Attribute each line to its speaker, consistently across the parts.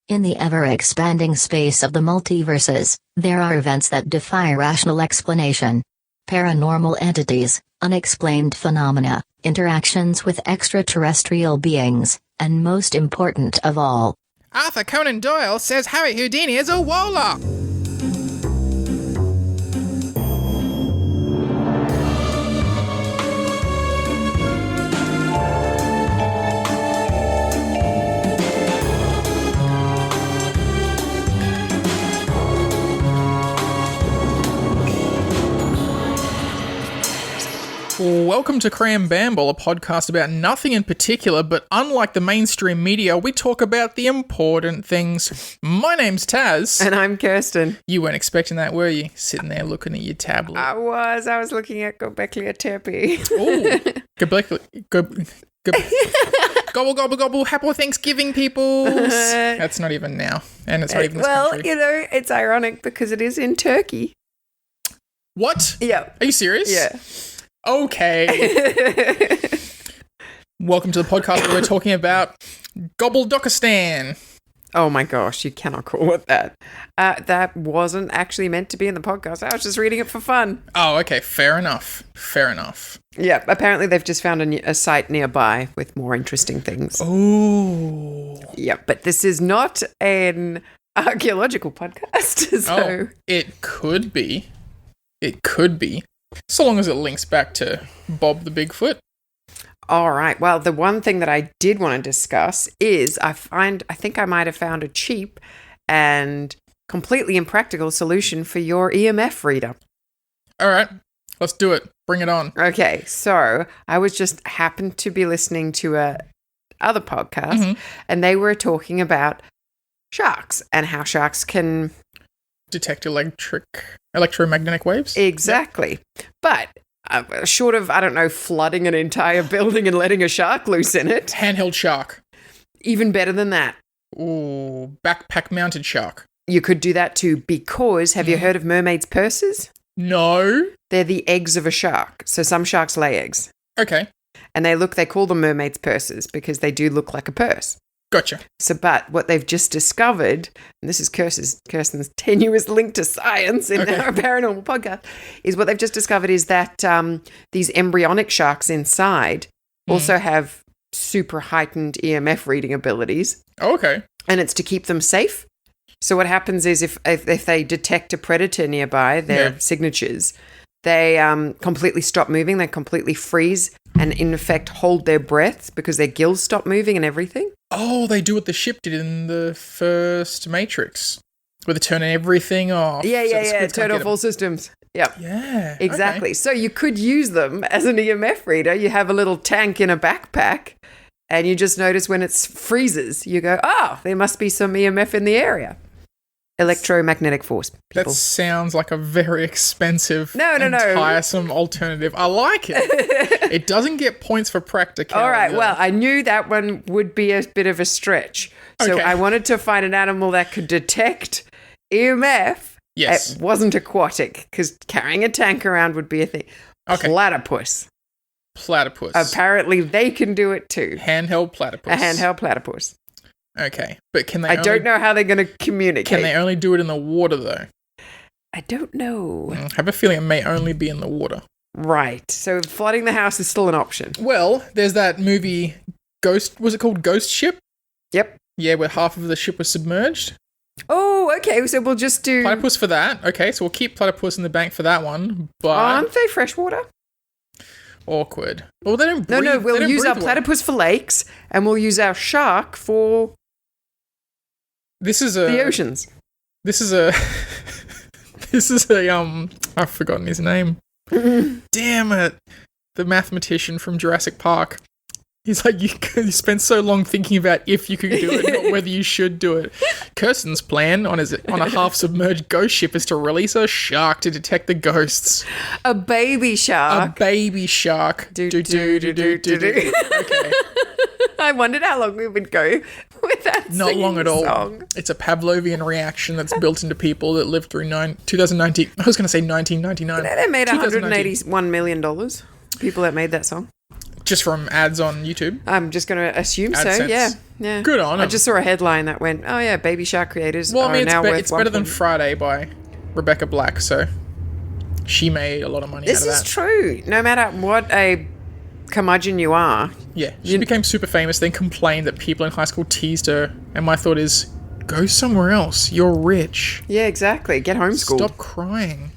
Speaker 1: In the ever-expanding space of the multiverses, there are events that defy rational explanation. Paranormal entities, unexplained phenomena, interactions with extraterrestrial beings, and most important of all,
Speaker 2: Arthur Conan Doyle says Harry Houdini is a warlock. Welcome to Kram Bamble, a podcast about nothing in particular, but unlike the mainstream media, we talk about the important things. My name's Taz.
Speaker 3: And I'm Kirsten.
Speaker 2: You weren't expecting that, were you? Sitting there looking at your tablet.
Speaker 3: I was looking at Gobekli Tepe.
Speaker 2: Oh, gobble, gobble, gobble, happy Thanksgiving, people. That's not even now, and it's not even this country.
Speaker 3: You know, it's ironic because it is in Turkey.
Speaker 2: What?
Speaker 3: Yeah.
Speaker 2: Are you serious?
Speaker 3: Yeah.
Speaker 2: Okay. Welcome to the podcast where we're talking about Gobbledokistan.
Speaker 3: Oh my gosh, you cannot call it that. That wasn't actually meant to be in the podcast. I was just reading it for fun.
Speaker 2: Oh, okay. Fair enough.
Speaker 3: Yeah, apparently they've just found a site nearby with more interesting things.
Speaker 2: Oh.
Speaker 3: Yeah, but this is not an archaeological podcast. So.
Speaker 2: Oh, it could be. So long as it links back to Bob the Bigfoot.
Speaker 3: All right. Well, the one thing that I did want to discuss is I think I might have found a cheap and completely impractical solution for your EMF reader.
Speaker 2: All right. Let's do it. Bring it on.
Speaker 3: Okay. So I was just happened to be listening to other podcast, and they were talking about sharks and how sharks can
Speaker 2: detect electromagnetic waves?
Speaker 3: Exactly. But short of, I don't know, flooding an entire building and letting a shark loose in it.
Speaker 2: Handheld shark.
Speaker 3: Even better than that.
Speaker 2: Ooh, backpack mounted shark.
Speaker 3: You could do that too because, have you heard of mermaids' purses?
Speaker 2: No.
Speaker 3: They're the eggs of a shark. So some sharks lay eggs.
Speaker 2: Okay.
Speaker 3: And they call them mermaids' purses because they do look like a purse.
Speaker 2: Gotcha.
Speaker 3: So, but what they've just discovered, and this is Kirsten's tenuous link to science in our paranormal podcast, is what they've just discovered is that these embryonic sharks inside also have super heightened EMF reading abilities.
Speaker 2: Oh, okay.
Speaker 3: And it's to keep them safe. So what happens is if they detect a predator nearby, their signatures, they completely stop moving, they completely freeze and in effect hold their breaths because their gills stop moving and everything.
Speaker 2: Oh, they do what the ship did in the first Matrix, where they turn everything off.
Speaker 3: Yeah. Turn off all systems. Yep.
Speaker 2: Yeah.
Speaker 3: Exactly.
Speaker 2: Okay.
Speaker 3: So you could use them as an EMF reader. You have a little tank in a backpack, and you just notice when it freezes, you go, oh, there must be some EMF in the area. Electromagnetic force. People.
Speaker 2: That sounds like a very expensive
Speaker 3: No.
Speaker 2: tiresome alternative. I like it. It doesn't get points for practicality.
Speaker 3: All right, well, I knew that one would be a bit of a stretch. So
Speaker 2: Okay.
Speaker 3: I wanted to find an animal that could detect EMF.
Speaker 2: Yes.
Speaker 3: It wasn't aquatic, because carrying a tank around would be a thing.
Speaker 2: Okay.
Speaker 3: Platypus. Apparently they can do it too.
Speaker 2: Handheld platypus.
Speaker 3: A handheld platypus.
Speaker 2: Okay. But can they
Speaker 3: I don't know how they're going to communicate.
Speaker 2: Can they only do it in the water, though?
Speaker 3: I don't know.
Speaker 2: I have a feeling it may only be in the water.
Speaker 3: Right. So flooding the house is still an option.
Speaker 2: Well, there's that movie Ghost. Was it called Ghost Ship?
Speaker 3: Yep.
Speaker 2: Yeah, where half of the ship was submerged.
Speaker 3: Oh, okay. So we'll just do
Speaker 2: Platypus for that. Okay, so we'll keep platypus in the bank for that one. But
Speaker 3: aren't they freshwater?
Speaker 2: Awkward. Well, they don't breathe.
Speaker 3: No. We'll use our platypus for lakes, and we'll use our shark for the oceans.
Speaker 2: This is a I've forgotten his name. Damn it. The mathematician from Jurassic Park. He's like, you spent so long thinking about if you could do it, not whether you should do it. Kirsten's plan on a half-submerged ghost ship is to release a shark to detect the ghosts.
Speaker 3: A baby shark.
Speaker 2: Okay.
Speaker 3: I wondered how long we would go with that
Speaker 2: Not long at all.
Speaker 3: song.
Speaker 2: It's a Pavlovian reaction that's built into people that lived through 2019. I was going to say 1999.
Speaker 3: You know, they made $181 million. People that made that song.
Speaker 2: Just from ads on YouTube?
Speaker 3: I'm just going to assume so.
Speaker 2: AdSense.
Speaker 3: Yeah.
Speaker 2: Good on 'em.
Speaker 3: I just saw a headline that went, "Oh yeah, Baby Shark creators
Speaker 2: Well, I
Speaker 3: are
Speaker 2: mean,
Speaker 3: now worth
Speaker 2: it's better than
Speaker 3: 1.
Speaker 2: Friday by Rebecca Black, so she made a lot of money out of that.
Speaker 3: This is true. No matter what a curmudgeon you are.
Speaker 2: Yeah, she became super famous, then complained that people in high school teased her, and my thought is, go somewhere else. You're rich.
Speaker 3: Yeah, exactly. Get homeschooled.
Speaker 2: Stop crying.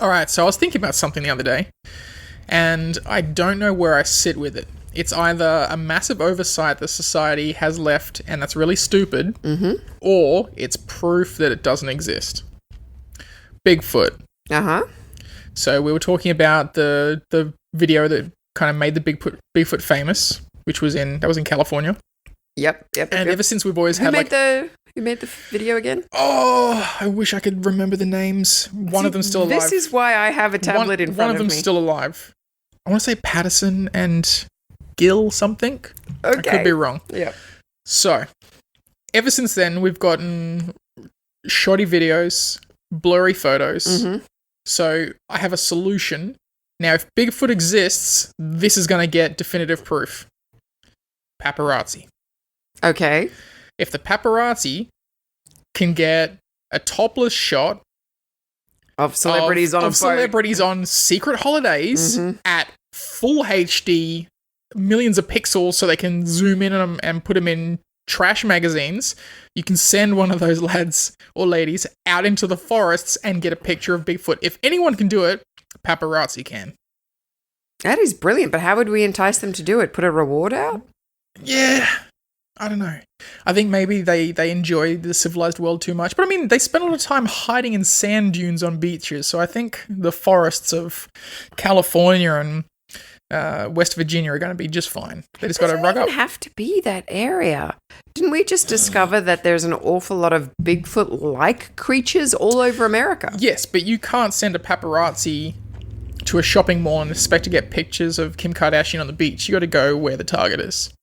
Speaker 2: Alright, so I was thinking about something the other day, and I don't know where I sit with it. It's either a massive oversight the society has left, and that's really stupid, or it's proof that it doesn't exist. Bigfoot.
Speaker 3: Uh-huh.
Speaker 2: So we were talking about the video that kind of made the Bigfoot famous, which was in California.
Speaker 3: Yep.
Speaker 2: And ever since we've always
Speaker 3: Who
Speaker 2: had
Speaker 3: made the video again?
Speaker 2: Oh, I wish I could remember the names. One of them's still alive.
Speaker 3: This is why I have a tablet in front of me.
Speaker 2: One of them's still alive. I want to say Patterson and Gill something.
Speaker 3: Okay.
Speaker 2: I could be wrong.
Speaker 3: Yeah.
Speaker 2: So, ever since then, we've gotten shoddy videos, blurry photos. So, I have a solution. Now, if Bigfoot exists, this is going to get definitive proof. Paparazzi.
Speaker 3: Okay.
Speaker 2: If the paparazzi can get a topless shot
Speaker 3: of celebrities on a boat.
Speaker 2: Celebrities on secret holidays at full HD, millions of pixels, so they can zoom in on them and put them in trash magazines, you can send one of those lads or ladies out into the forests and get a picture of Bigfoot. If anyone can do it, paparazzi can.
Speaker 3: That is brilliant, but how would we entice them to do it? Put a reward out?
Speaker 2: Yeah. I don't know. I think maybe they enjoy the civilized world too much. But I mean, they spend a lot of time hiding in sand dunes on beaches. So I think the forests of California and West Virginia are going to be just fine. They just got to rug up.
Speaker 3: It doesn't have to be that area. Didn't we just discover that there's an awful lot of Bigfoot-like creatures all over America?
Speaker 2: Yes, but you can't send a paparazzi to a shopping mall and expect to get pictures of Kim Kardashian on the beach. You got to go where the target is.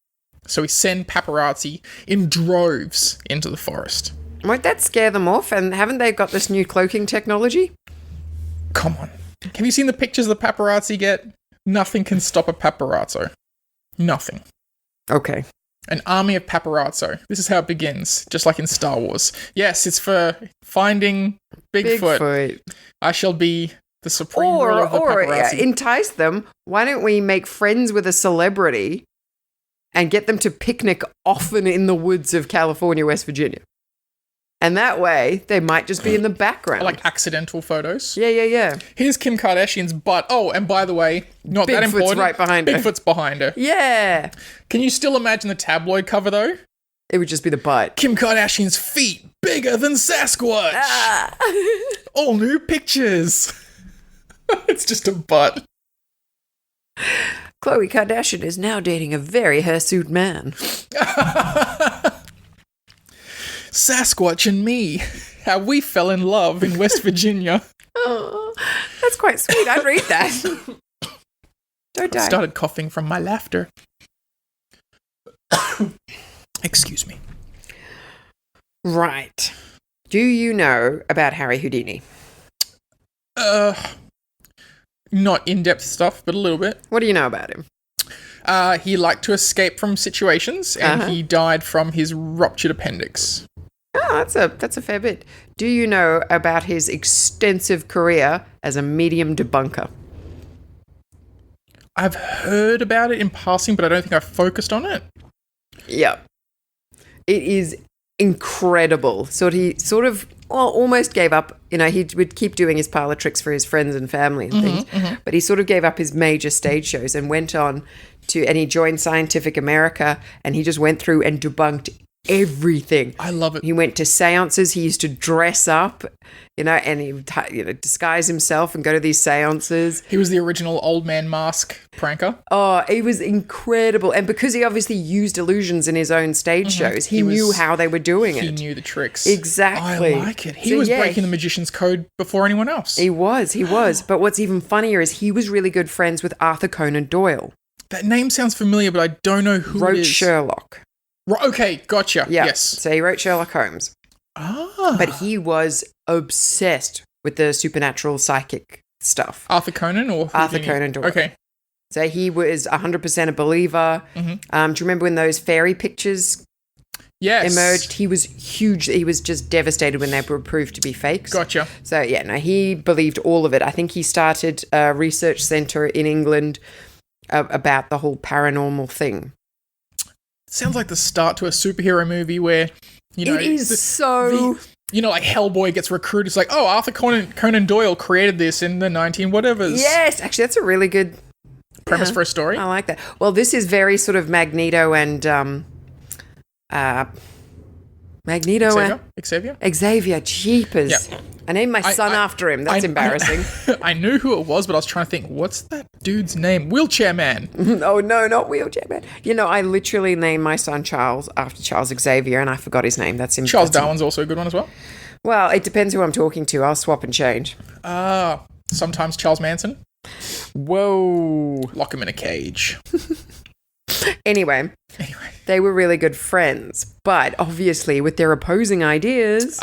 Speaker 2: So we send paparazzi in droves into the forest.
Speaker 3: Won't that scare them off? And haven't they got this new cloaking technology?
Speaker 2: Come on. Have you seen the pictures the paparazzi get? Nothing can stop a paparazzo. Nothing.
Speaker 3: Okay.
Speaker 2: An army of paparazzo. This is how it begins, just like in Star Wars. Yes, it's for finding Bigfoot. I shall be the supreme ruler of the paparazzi.
Speaker 3: Or entice them. Why don't we make friends with a celebrity and get them to picnic often in the woods of California, West Virginia? And that way, they might just be in the background.
Speaker 2: Like accidental photos.
Speaker 3: Yeah.
Speaker 2: Here's Kim Kardashian's butt. Oh, and by the way, not that important.
Speaker 3: Bigfoot's right behind her.
Speaker 2: Bigfoot's behind her.
Speaker 3: Yeah.
Speaker 2: Can you still imagine the tabloid cover, though?
Speaker 3: It would just be the butt.
Speaker 2: Kim Kardashian's feet bigger than Sasquatch. All new pictures. It's just a butt.
Speaker 3: Khloe Kardashian is now dating a very hirsute man.
Speaker 2: Sasquatch and me, how we fell in love in West Virginia.
Speaker 3: Oh, that's quite sweet. I'd read that. Don't die.
Speaker 2: I started coughing from my laughter. Excuse me.
Speaker 3: Right. Do you know about Harry Houdini?
Speaker 2: Not in-depth stuff, but a little bit.
Speaker 3: What do you know about him?
Speaker 2: He liked to escape from situations, and he died from his ruptured appendix.
Speaker 3: Oh, that's a fair bit. Do you know about his extensive career as a medium debunker?
Speaker 2: I've heard about it in passing, but I don't think I've focused on it.
Speaker 3: Yeah. It is incredible. He almost gave up. You know, he would keep doing his parlor tricks for his friends and family and things, but he sort of gave up his major stage shows and went on and he joined Scientific America, and he just went through and debunked everything.
Speaker 2: I love it.
Speaker 3: He went to seances. He used to dress up, and he would disguise himself and go to these seances.
Speaker 2: He was the original old man mask pranker.
Speaker 3: Oh, he was incredible. And because he obviously used illusions in his own stage shows, he knew how they were doing it.
Speaker 2: He knew the tricks.
Speaker 3: Exactly.
Speaker 2: I like it. He was breaking the magician's code before anyone else.
Speaker 3: He was. But what's even funnier is he was really good friends with Arthur Conan Doyle.
Speaker 2: That name sounds familiar, but I don't know who it is.
Speaker 3: Wrote Sherlock.
Speaker 2: Okay, gotcha.
Speaker 3: Yeah.
Speaker 2: Yes.
Speaker 3: So he wrote Sherlock Holmes.
Speaker 2: Ah.
Speaker 3: But he was obsessed with the supernatural psychic stuff.
Speaker 2: Arthur Conan or Houdini?
Speaker 3: Arthur Conan Doyle.
Speaker 2: Okay.
Speaker 3: So he was 100% a believer. Do you remember when those fairy pictures emerged? He was huge. He was just devastated when they were proved to be fakes.
Speaker 2: Gotcha.
Speaker 3: So, he believed all of it. I think he started a research centre in England about the whole paranormal thing.
Speaker 2: Sounds like the start to a superhero movie where,
Speaker 3: it is
Speaker 2: like Hellboy gets recruited. It's like, oh, Arthur Conan Doyle created this in the 19-whatevers.
Speaker 3: Yes, actually, that's a really good
Speaker 2: premise for a story.
Speaker 3: I like that. Well, this is very sort of Magneto and Xavier. Jeepers. Yep. I named my son after him. That's embarrassing.
Speaker 2: I knew who it was, but I was trying to think, what's that dude's name? Wheelchair Man.
Speaker 3: Oh, no, not Wheelchair Man. I literally named my son Charles after Charles Xavier, and I forgot his name.
Speaker 2: Charles Darwin's also a good one as well.
Speaker 3: Well, it depends who I'm talking to. I'll swap and change.
Speaker 2: Sometimes Charles Manson.
Speaker 3: Whoa.
Speaker 2: Lock him in a cage.
Speaker 3: Anyway, they were really good friends, but obviously with their opposing ideas,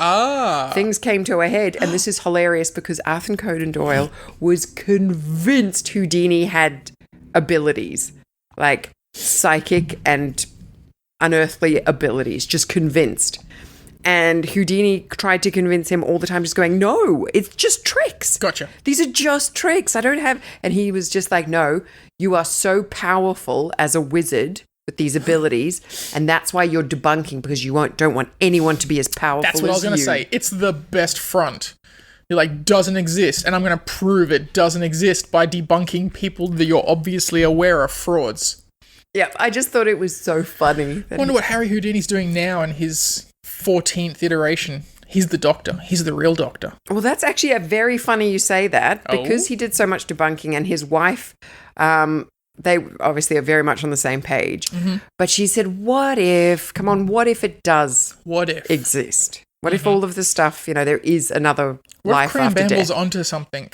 Speaker 3: things came to a head, and this is hilarious because Arthur Conan Doyle was convinced Houdini had abilities, like psychic and unearthly abilities, just convinced. And Houdini tried to convince him all the time, just going, no, it's just tricks.
Speaker 2: Gotcha.
Speaker 3: These are just tricks. I don't have... And he was just like, no, you are so powerful as a wizard with these abilities, and that's why you're debunking, because you don't want anyone to be as powerful as you.
Speaker 2: That's what I was going to say. It's the best front. You're like, doesn't exist, and I'm going to prove it doesn't exist by debunking people that you're obviously aware are frauds.
Speaker 3: Yeah, I just thought it was so funny.
Speaker 2: I wonder what Harry Houdini's doing now in his 14th iteration. He's the doctor. He's the real doctor.
Speaker 3: Well, that's actually very funny you say that, because he did so much debunking, and his wife, they obviously are very much on the same page. But she said, what if it does exist? What if all of the stuff, there is another life after death? What if Kram Bamble's
Speaker 2: onto something,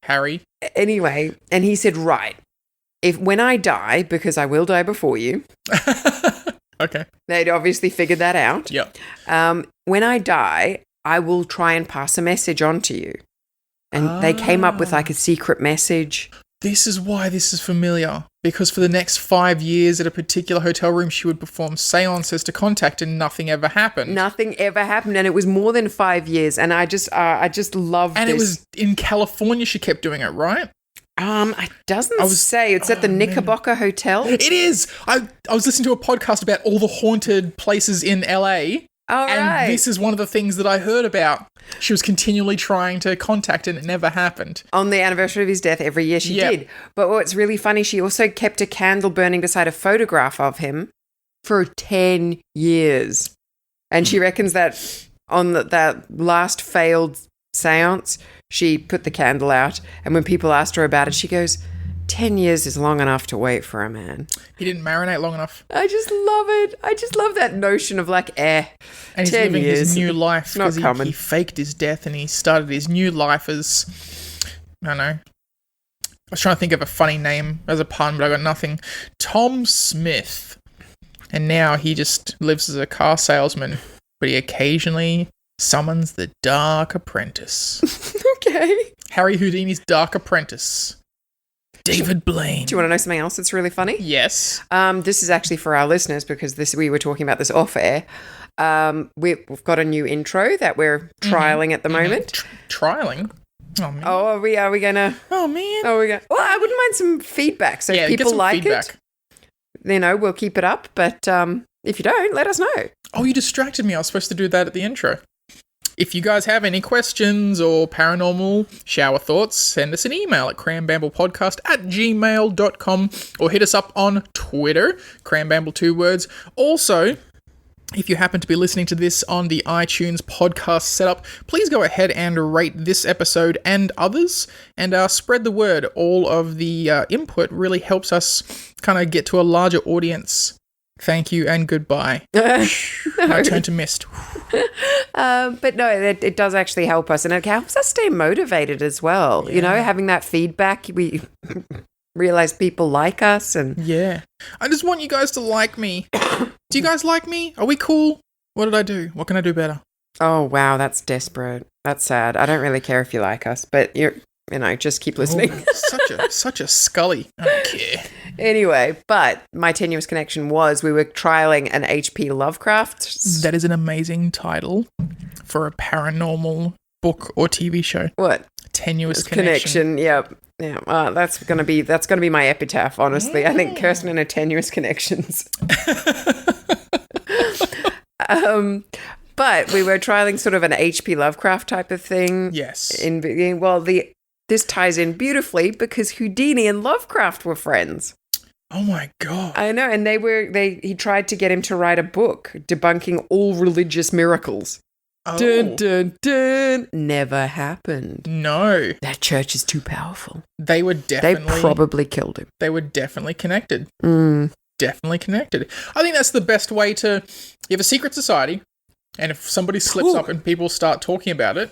Speaker 2: Harry?
Speaker 3: Anyway, and he said, right, when I die, because I will die before you...
Speaker 2: Okay.
Speaker 3: They'd obviously figured that out.
Speaker 2: Yep.
Speaker 3: When I die, I will try and pass a message on to you. And they came up with like a secret message.
Speaker 2: This is why this is familiar. Because for the next 5 years at a particular hotel room, she would perform seances to contact, and nothing ever happened.
Speaker 3: Nothing ever happened. And it was more than 5 years. And I just love this.
Speaker 2: And it was in California she kept doing it, right?
Speaker 3: It doesn't say. It's at the Knickerbocker Hotel.
Speaker 2: It is. I was listening to a podcast about all the haunted places in LA. And this is one of the things that I heard about. She was continually trying to contact, and it never happened.
Speaker 3: On the anniversary of his death, every year she did. But what's really funny, she also kept a candle burning beside a photograph of him for 10 years. And she reckons that on that last failed seance, she put the candle out, and when people asked her about it, she goes, 10 years is long enough to wait for a man.
Speaker 2: He didn't marinate long enough.
Speaker 3: I just love it. I just love that notion of like,
Speaker 2: and he's
Speaker 3: 10
Speaker 2: living
Speaker 3: years,
Speaker 2: his new life because
Speaker 3: he
Speaker 2: faked his death, and he started his new life as, I don't know. I was trying to think of a funny name as a pun, but I got nothing. Tom Smith. And now he just lives as a car salesman, but he occasionally summons the Dark Apprentice.
Speaker 3: Okay.
Speaker 2: Harry Houdini's Dark Apprentice. David Blaine.
Speaker 3: Do you want to know something else that's really funny?
Speaker 2: Yes.
Speaker 3: This is actually for our listeners, because we were talking about this off air. We've got a new intro that we're trialing at the moment.
Speaker 2: Trialing? Oh, man.
Speaker 3: Oh, are we going to...
Speaker 2: Oh, man.
Speaker 3: Oh, well, I wouldn't mind some feedback. So if people like it, we'll keep it up. But if you don't, let us know.
Speaker 2: Oh, you distracted me. I was supposed to do that at the intro. If you guys have any questions or paranormal shower thoughts, send us an email at krambamblepodcast@gmail.com, or hit us up on Twitter, krambamble 2 words. Also, if you happen to be listening to this on the iTunes podcast setup, please go ahead and rate this episode and others, and spread the word. All of the input really helps us kind of get to a larger audience. Thank you and goodbye. My turn to mist.
Speaker 3: But no, it does actually help us, and it helps us stay motivated as well. Yeah. Having that feedback, we realize people like us, and
Speaker 2: I just want you guys to like me. Do you guys like me? Are we cool? What did I do? What can I do better?
Speaker 3: Oh wow, that's desperate. That's sad. I don't really care if you like us, but just keep listening.
Speaker 2: Such a Scully. I don't care.
Speaker 3: Anyway, but my tenuous connection was we were trialing an H.P. Lovecraft.
Speaker 2: That is an amazing title for a paranormal book or TV show.
Speaker 3: What?
Speaker 2: Tenuous connection.
Speaker 3: Yep. Yeah. That's gonna be my epitaph. Honestly, I think Kirsten and her tenuous connections. But we were trialing sort of an H.P. Lovecraft type of thing.
Speaker 2: Yes.
Speaker 3: This ties in beautifully because Houdini and Lovecraft were friends.
Speaker 2: Oh my God.
Speaker 3: I know, and he tried to get him to write a book debunking all religious miracles.
Speaker 2: Oh.
Speaker 3: Dun, dun, dun. Never happened.
Speaker 2: No.
Speaker 3: That church is too powerful.
Speaker 2: They
Speaker 3: probably killed him.
Speaker 2: They were definitely connected. Definitely connected. I think that's the best way to... You have a secret society, and if somebody slips up and people start talking about it,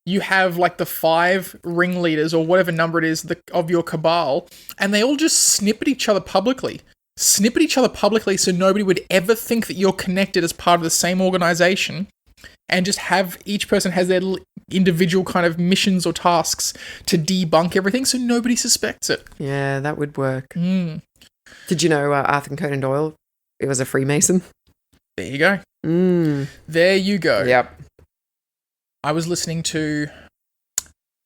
Speaker 2: you have like the 5 ringleaders or whatever number it is of your cabal, and they all just snip at each other publicly. So nobody would ever think that you're connected as part of the same organization, and just have each person has their individual kind of missions or tasks to debunk everything so nobody suspects it.
Speaker 3: Yeah, that would work. Did you know Arthur Conan Doyle? It was a Freemason.
Speaker 2: There you go. There you go.
Speaker 3: Yep.
Speaker 2: I was listening to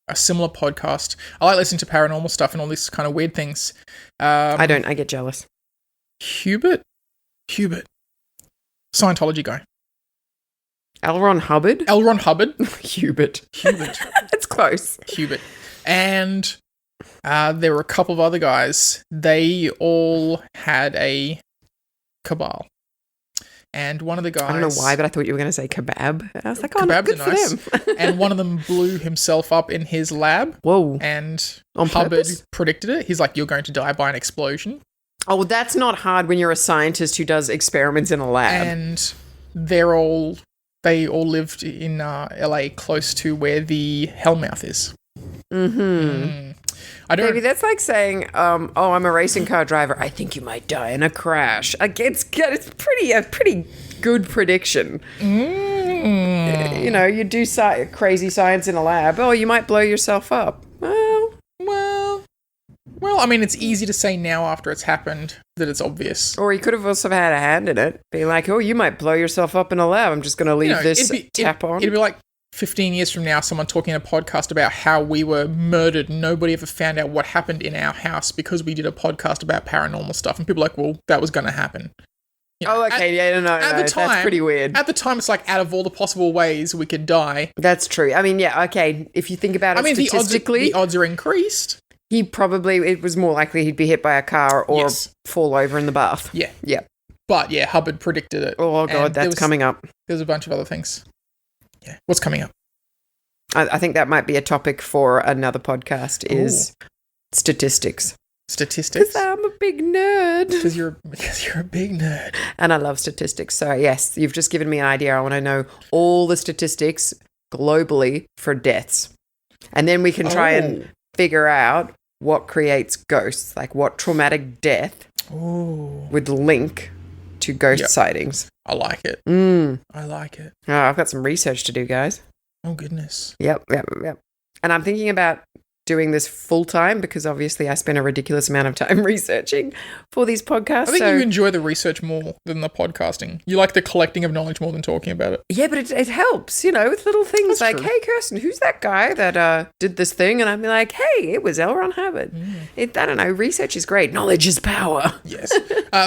Speaker 2: a similar podcast. I like listening to paranormal stuff and all these kind of weird things.
Speaker 3: I don't. I get jealous.
Speaker 2: Hubbard? Scientology guy.
Speaker 3: L. Ron Hubbard?
Speaker 2: Hubbard.
Speaker 3: That's close.
Speaker 2: Hubbard. And there were a couple of other guys. They all had a cabal. And one of the guys...
Speaker 3: I don't know why, but I thought you were going to say kebab. I was like,
Speaker 2: kebabs
Speaker 3: good
Speaker 2: are nice.
Speaker 3: for them.
Speaker 2: And one of them blew himself up in his lab.
Speaker 3: Whoa.
Speaker 2: And
Speaker 3: On
Speaker 2: Hubbard
Speaker 3: purpose?
Speaker 2: predicted it. He's like, you're going to die by an explosion.
Speaker 3: Oh, that's not hard when you're a scientist who does experiments in a lab.
Speaker 2: And they all lived in LA close to where the Hellmouth is.
Speaker 3: Maybe that's like saying, I'm a racing car driver. I think you might die in a crash. It's a pretty good prediction. You do crazy science in a lab. Oh, you might blow yourself up.
Speaker 2: Well, I mean, it's easy to say now after it's happened that it's obvious.
Speaker 3: Or he could have also had a hand in it. Be like, oh, you might blow yourself up in a lab. I'm just going to leave this tap on.
Speaker 2: It'd be like 15 years from now, someone talking in a podcast about how we were murdered. Nobody ever found out what happened in our house because we did a podcast about paranormal stuff. And people are like, well, that was going to happen.
Speaker 3: Okay. That's pretty weird.
Speaker 2: At the time, it's like out of all the possible ways we could die.
Speaker 3: That's true. I mean, yeah, okay. If you think about it statistically...
Speaker 2: the odds are increased.
Speaker 3: It was more likely he'd be hit by a car or fall over in the bath.
Speaker 2: Yeah.
Speaker 3: Yeah.
Speaker 2: But yeah, Hubbard predicted it.
Speaker 3: Oh, God, that's coming up.
Speaker 2: There's a bunch of other things. Yeah. What's coming up?
Speaker 3: I think that might be a topic for another podcast is statistics.
Speaker 2: Statistics?
Speaker 3: Because I'm a big nerd.
Speaker 2: Because you're a big nerd.
Speaker 3: And I love statistics. So, yes, you've just given me an idea. I want to know all the statistics globally for deaths. And then we can try and figure out what creates ghosts, like what traumatic death would link to ghost sightings.
Speaker 2: I like it. I like it.
Speaker 3: Oh, I've got some research to do, guys.
Speaker 2: Oh, goodness.
Speaker 3: Yep. And I'm thinking about doing this full time because obviously I spend a ridiculous amount of time researching for these podcasts.
Speaker 2: I think you enjoy the research more than the podcasting. You like the collecting of knowledge more than talking about it.
Speaker 3: Yeah, but it helps, with little things. That's like,
Speaker 2: true.
Speaker 3: Hey, Kirsten, who's that guy that did this thing? And I'd be like, hey, it was L. Ron Hubbard. I don't know. Research is great. Knowledge is power.
Speaker 2: Yes.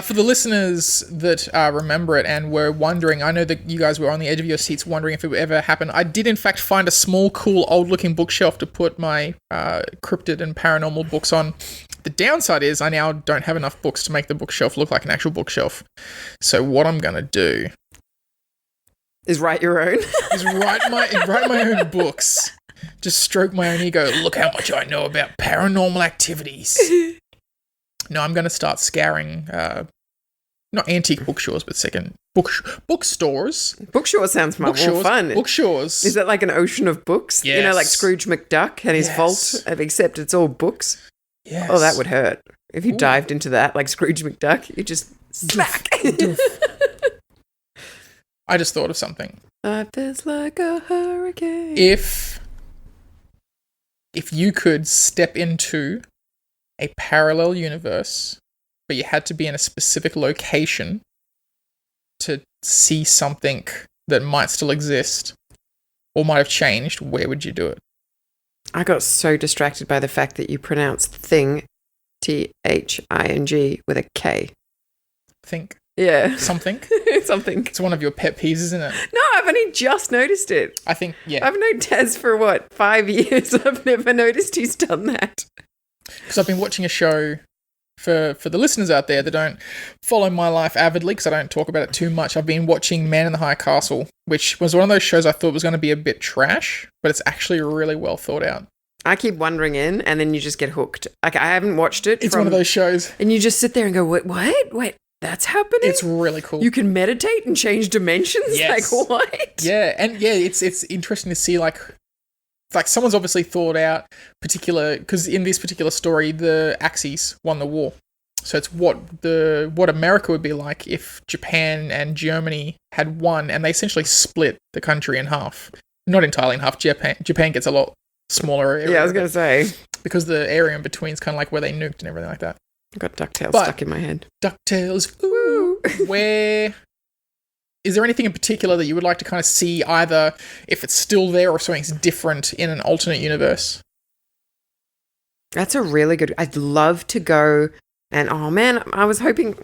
Speaker 2: For the listeners that remember it and were wondering, I know that you guys were on the edge of your seats wondering if it would ever happen. I did, in fact, find a small, cool, old-looking bookshelf to put my cryptid and paranormal books on. The downside is I now don't have enough books to make the bookshelf look like an actual bookshelf. So what I'm going to do
Speaker 3: is write your own.
Speaker 2: Is write my own books. Just stroke my own ego. Look how much I know about paranormal activities. No, I'm going to start scouring, not antique bookstores, but bookstores.
Speaker 3: Bookstore sounds more fun.
Speaker 2: Bookstores.
Speaker 3: Is that like an ocean of books?
Speaker 2: Yes.
Speaker 3: Like Scrooge McDuck and his vault, except it's all books?
Speaker 2: Yes.
Speaker 3: Oh, that would hurt. If you dived into that like Scrooge McDuck, you just smack.
Speaker 2: I just thought of something.
Speaker 3: Life is like a hurricane.
Speaker 2: If if you could step into a parallel universe, but you had to be in a specific location to see something that might still exist or might have changed, where would you do it?
Speaker 3: I got so distracted by the fact that you pronounced thing, Thing, with a K.
Speaker 2: Think.
Speaker 3: Yeah.
Speaker 2: Something?
Speaker 3: Something.
Speaker 2: It's one of your pet peeves, isn't it?
Speaker 3: No, I've only just noticed it.
Speaker 2: I think, yeah.
Speaker 3: I've known Taz for, 5 years? I've never noticed he's done that.
Speaker 2: Because I've been watching a show, for the listeners out there that don't follow my life avidly, because I don't talk about it too much, I've been watching Man in the High Castle, which was one of those shows I thought was going to be a bit trash, but it's actually really well thought out.
Speaker 3: I keep wandering in, and then you just get hooked. Like, I haven't watched it.
Speaker 2: It's one of those shows.
Speaker 3: And you just sit there and go, Wait, that's happening?
Speaker 2: It's really cool.
Speaker 3: You can meditate and change dimensions?
Speaker 2: Yes.
Speaker 3: Like, what?
Speaker 2: Yeah, and yeah, it's interesting to see, like someone's obviously thought out particular, because in this particular story, the Axis won the war. So it's what America would be like if Japan and Germany had won, and they essentially split the country in half. Not entirely in half. Japan gets a lot smaller area.
Speaker 3: Yeah, I was going to say.
Speaker 2: Because the area in between is kind of like where they nuked and everything like that.
Speaker 3: I've got DuckTales stuck in my head.
Speaker 2: DuckTales, ooh. Where... Is there anything in particular that you would like to kind of see, either if it's still there or something's different in an alternate universe?
Speaker 3: That's a really good... I'd love to go and... Oh, man, I was hoping...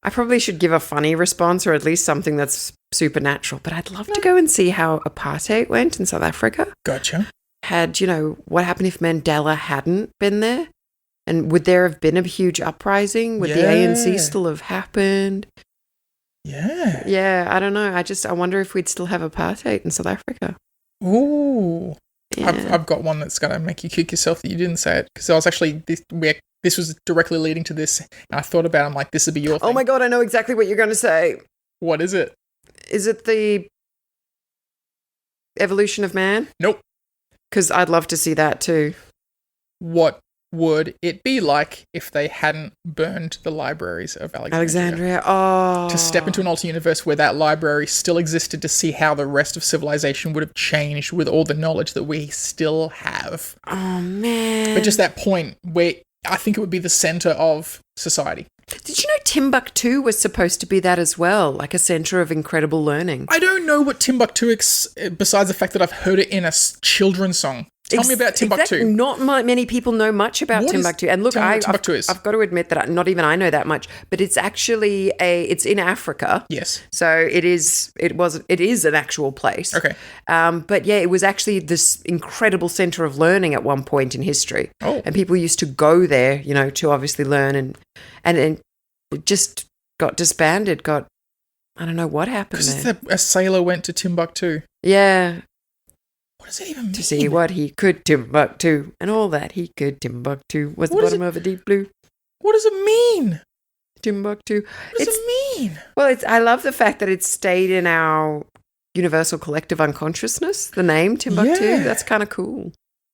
Speaker 3: I probably should give a funny response or at least something that's supernatural, but I'd love to go and see how apartheid went in South Africa.
Speaker 2: Gotcha.
Speaker 3: What happened if Mandela hadn't been there? And would there have been a huge uprising? Would the ANC still have happened?
Speaker 2: Yeah.
Speaker 3: Yeah, I don't know. I wonder if we'd still have apartheid in South Africa.
Speaker 2: Ooh.
Speaker 3: Yeah.
Speaker 2: I've got one that's going to make you kick yourself that you didn't say it. Because I was actually, this was directly leading to this. And I thought about it, I'm like, this would be your thing.
Speaker 3: Oh my God, I know exactly what you're going to say.
Speaker 2: What is it?
Speaker 3: Is it the evolution of man?
Speaker 2: Nope.
Speaker 3: Because I'd love to see that too.
Speaker 2: What would it be like if they hadn't burned the libraries of Alexandria?
Speaker 3: Oh.
Speaker 2: To step into an alternate universe where that library still existed, to see how the rest of civilization would have changed with all the knowledge that we still have.
Speaker 3: Oh, man.
Speaker 2: But just that point where I think it would be the center of society.
Speaker 3: Did you know Timbuktu was supposed to be that as well? Like a center of incredible learning.
Speaker 2: I don't know what Timbuktu besides the fact that I've heard it in a children's song. Tell me about Timbuktu.
Speaker 3: Not many people know much about Timbuktu. And look,
Speaker 2: Timbuktu is.
Speaker 3: I've got to admit that not even I know that much. But it's actually it's in Africa.
Speaker 2: Yes.
Speaker 3: So it is an actual place.
Speaker 2: Okay.
Speaker 3: But yeah, it was actually this incredible center of learning at one point in history.
Speaker 2: Oh.
Speaker 3: And people used to go there, to obviously learn, and it just got disbanded. I don't know what happened there.
Speaker 2: Because a sailor went to Timbuktu.
Speaker 3: Yeah.
Speaker 2: What does it even mean?
Speaker 3: To see what he could Timbuktu, and all that he could Timbuktu was the bottom of a deep blue.
Speaker 2: What does it mean?
Speaker 3: Timbuktu.
Speaker 2: What does it mean?
Speaker 3: Well, I love the fact that it's stayed in our universal collective unconsciousness, the name Timbuktu.
Speaker 2: Yeah.
Speaker 3: That's kind of cool.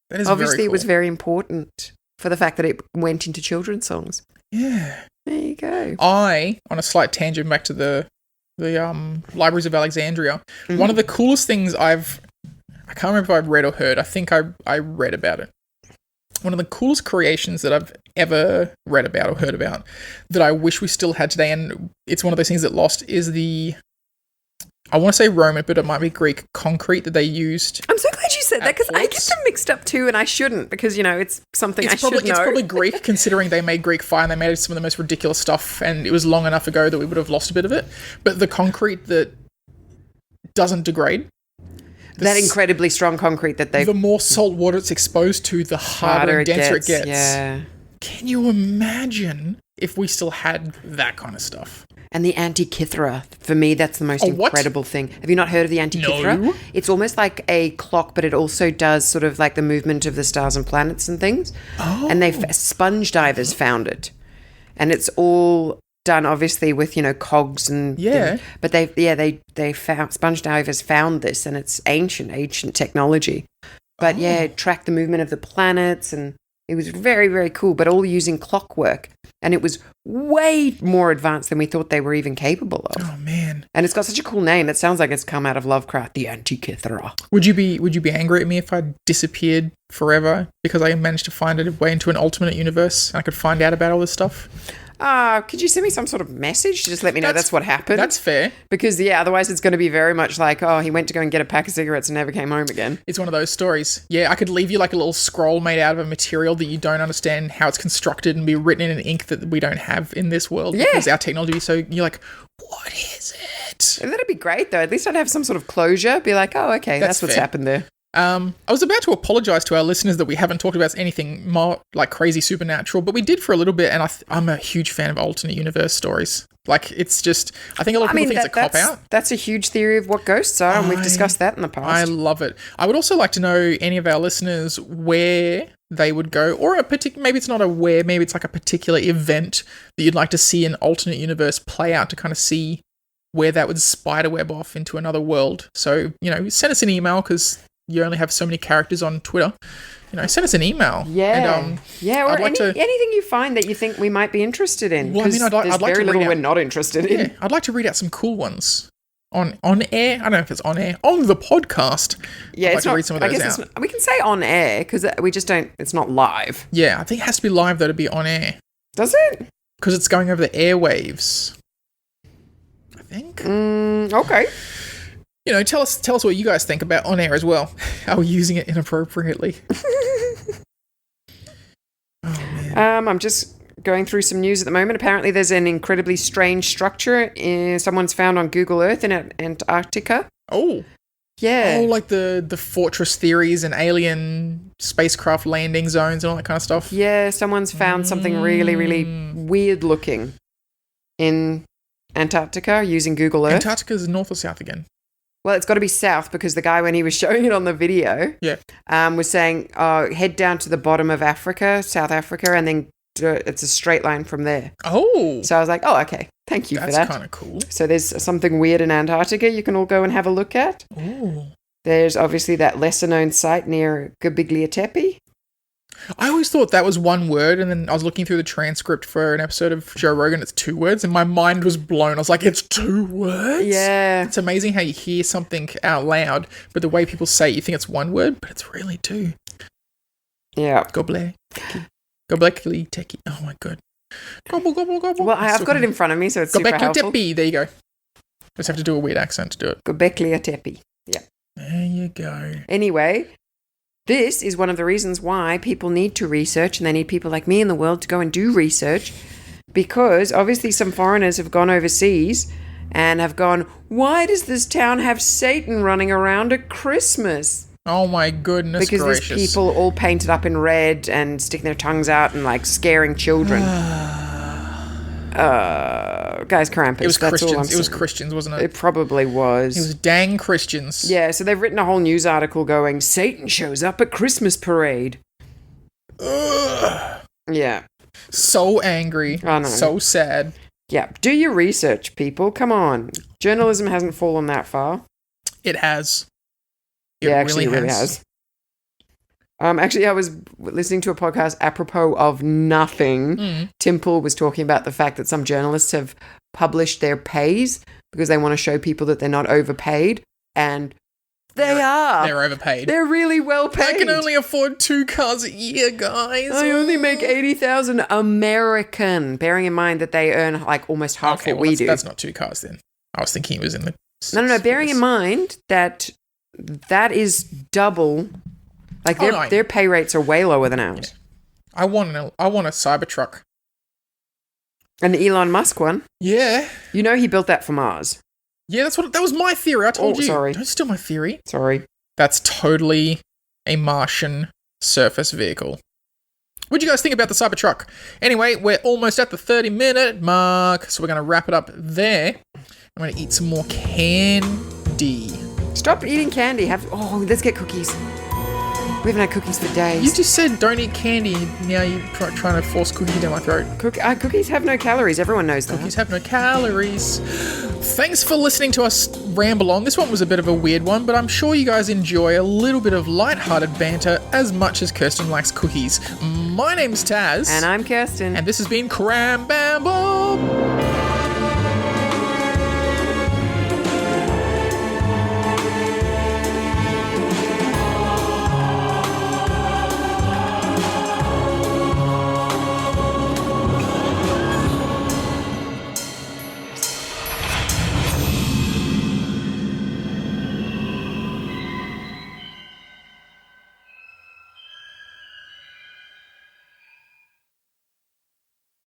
Speaker 2: That is
Speaker 3: Obviously,
Speaker 2: very cool.
Speaker 3: It was very important for the fact that it went into children's songs.
Speaker 2: Yeah.
Speaker 3: There you go.
Speaker 2: On a slight tangent back to the libraries of Alexandria, one of the coolest things I can't remember if I read or heard. I think I read about it. One of the coolest creations that I've ever read about or heard about that I wish we still had today, and it's one of those things that lost, is I want to say Roman, but it might be Greek concrete that they used.
Speaker 3: I'm so glad you said that, because I get them mixed up too, and I shouldn't, because, it's something I should know.
Speaker 2: It's probably Greek, considering they made Greek fire and they made some of the most ridiculous stuff, and it was long enough ago that we would have lost a bit of it. But the concrete that doesn't degrade,
Speaker 3: that incredibly strong concrete that the
Speaker 2: more salt water it's exposed to, the harder and denser it gets.
Speaker 3: Yeah.
Speaker 2: Can you imagine if we still had that kind of stuff?
Speaker 3: And the Antikythera, for me, that's the most incredible thing. Have you not heard of the Antikythera?
Speaker 2: No.
Speaker 3: It's almost like a clock, but it also does sort of like the movement of the stars and planets and things.
Speaker 2: Oh.
Speaker 3: And sponge divers found it. And it's all done obviously with, cogs and things. But they found, sponge divers found this, and it's ancient technology. But it tracked the movement of the planets, and it was very, very cool, but all using clockwork. And it was way more advanced than we thought they were even capable of.
Speaker 2: Oh, man.
Speaker 3: And it's got such a cool name. It sounds like it's come out of Lovecraft, the Antikythera.
Speaker 2: Would you be angry at me if I disappeared forever because I managed to find a way into an alternate universe and I could find out about all this stuff?
Speaker 3: Could you send me some sort of message to just let me know that's what happened?
Speaker 2: That's fair.
Speaker 3: Because, otherwise it's going to be very much like, oh, he went to go and get a pack of cigarettes and never came home again.
Speaker 2: It's one of those stories. Yeah, I could leave you like a little scroll made out of a material that you don't understand how it's constructed and be written in an ink that we don't have in this world because our technology is so... You're like, what is it?
Speaker 3: And that'd be great, though. At least I'd have some sort of closure. Be like, oh, okay, that's what's happened there.
Speaker 2: I was about to apologise to our listeners that we haven't talked about anything more like crazy supernatural, but we did for a little bit, and I'm a huge fan of alternate universe stories. Like, it's just, I think a lot of people think it's a cop-out.
Speaker 3: That's a huge theory of what ghosts are, and we've discussed that in the past.
Speaker 2: I love it. I would also like to know any of our listeners where they would go, or maybe it's not a where, maybe it's like a particular event that you'd like to see an alternate universe play out to kind of see where that would spiderweb off into another world. So, send us an email because you only have so many characters on Twitter. Send us an email.
Speaker 3: Yeah. Or anything you find that you think we might be interested in.
Speaker 2: Well, I'd like
Speaker 3: very
Speaker 2: to
Speaker 3: little
Speaker 2: read out,
Speaker 3: we're not interested in.
Speaker 2: Yeah, I'd like to read out some cool ones on air. I don't know if it's on air. On the podcast.
Speaker 3: Yeah,
Speaker 2: I'd like to read some of those out.
Speaker 3: We can say on air because we just don't, it's not live.
Speaker 2: Yeah, I think it has to be live though to be on air.
Speaker 3: Does it?
Speaker 2: Because it's going over the airwaves. I think.
Speaker 3: Okay.
Speaker 2: Tell us what you guys think about on air as well. Are we using it inappropriately? Oh, man.
Speaker 3: I'm just going through some news at the moment. Apparently there's an incredibly strange structure someone's found on Google Earth in Antarctica.
Speaker 2: Oh.
Speaker 3: Yeah.
Speaker 2: Oh, like the fortress theories and alien spacecraft landing zones and all that kind of stuff.
Speaker 3: Yeah, someone's found something really, really weird looking in Antarctica using Google Earth.
Speaker 2: Antarctica's north or south again?
Speaker 3: Well, it's got to be south because the guy, when he was showing it on the video, was saying, head down to the bottom of Africa, South Africa, and then it's a straight line from there.
Speaker 2: Oh.
Speaker 3: So I was like, oh, okay. Thank you for that.
Speaker 2: That's kind of cool.
Speaker 3: So there's something weird in Antarctica you can all go and have a look at.
Speaker 2: Ooh.
Speaker 3: There's obviously that lesser-known site near Gobekli Tepe.
Speaker 2: I always thought that was one word, and then I was looking through the transcript for an episode of Joe Rogan. It's 2 words, and my mind was blown. I was like, it's 2 words?
Speaker 3: Yeah.
Speaker 2: It's amazing how you hear something out loud, but the way people say it, you think it's 1 word, but it's really 2.
Speaker 3: Yeah.
Speaker 2: Gobekli Tepe. Oh, my God. Gobble, gobble, gobble.
Speaker 3: Well, I've got it in front of me, so it's super helpful.
Speaker 2: Gobekli Tepe. There you go. Just have to do a weird accent to do it.
Speaker 3: Gobekli Tepe. Yeah.
Speaker 2: There you go.
Speaker 3: Anyway, this is one of the reasons why people need to research, and they need people like me in the world to go and do research, because obviously some foreigners have gone overseas and have gone, why does this town have Satan running around at Christmas?
Speaker 2: Oh my goodness
Speaker 3: because
Speaker 2: gracious.
Speaker 3: There's people all painted up in red and sticking their tongues out and like scaring children. Guys, Krampus.
Speaker 2: It was
Speaker 3: that's
Speaker 2: Christians.
Speaker 3: All I'm saying.
Speaker 2: It was Christians, wasn't it?
Speaker 3: It probably was.
Speaker 2: It was dang Christians.
Speaker 3: Yeah, so they've written a whole news article going, Satan shows up at Christmas parade.
Speaker 2: Ugh.
Speaker 3: Yeah.
Speaker 2: So angry.
Speaker 3: I know.
Speaker 2: So sad.
Speaker 3: Yeah. Do your research, people. Come on. Journalism hasn't fallen that far.
Speaker 2: It has.
Speaker 3: It really has. Actually, I was listening to a podcast apropos of nothing. Tim Pool was talking about the fact that some journalists have published their pays because they want to show people that they're not overpaid, and they are.
Speaker 2: They're overpaid.
Speaker 3: They're really well paid.
Speaker 2: I can only afford 2 cars a year, guys.
Speaker 3: I only make $80,000 American, bearing in mind that they earn like almost half what we do.
Speaker 2: That's not 2 cars then. I was thinking it was in the...
Speaker 3: No. Bearing in mind that is double... Like their pay rates are way lower than ours.
Speaker 2: Yeah. I want a Cybertruck.
Speaker 3: And the Elon Musk one?
Speaker 2: Yeah.
Speaker 3: You know he built that for Mars.
Speaker 2: Yeah, that was my theory. I told you.
Speaker 3: Sorry.
Speaker 2: Don't steal my theory.
Speaker 3: Sorry.
Speaker 2: That's totally a Martian surface vehicle. What do you guys think about the Cybertruck? Anyway, we're almost at the 30-minute mark, so we're going to wrap it up there. I'm going to eat some more candy.
Speaker 3: Stop eating candy. Let's get cookies. We haven't had cookies for days.
Speaker 2: You just said don't eat candy. Now you're trying to force cookies down my throat.
Speaker 3: Cookies have no calories. Everyone knows that.
Speaker 2: Cookies have no calories. Thanks for listening to us ramble on. This one was a bit of a weird one, but I'm sure you guys enjoy a little bit of light-hearted banter as much as Kirsten likes cookies. My name's Taz.
Speaker 3: And I'm Kirsten.
Speaker 2: And this has been Kram Bamble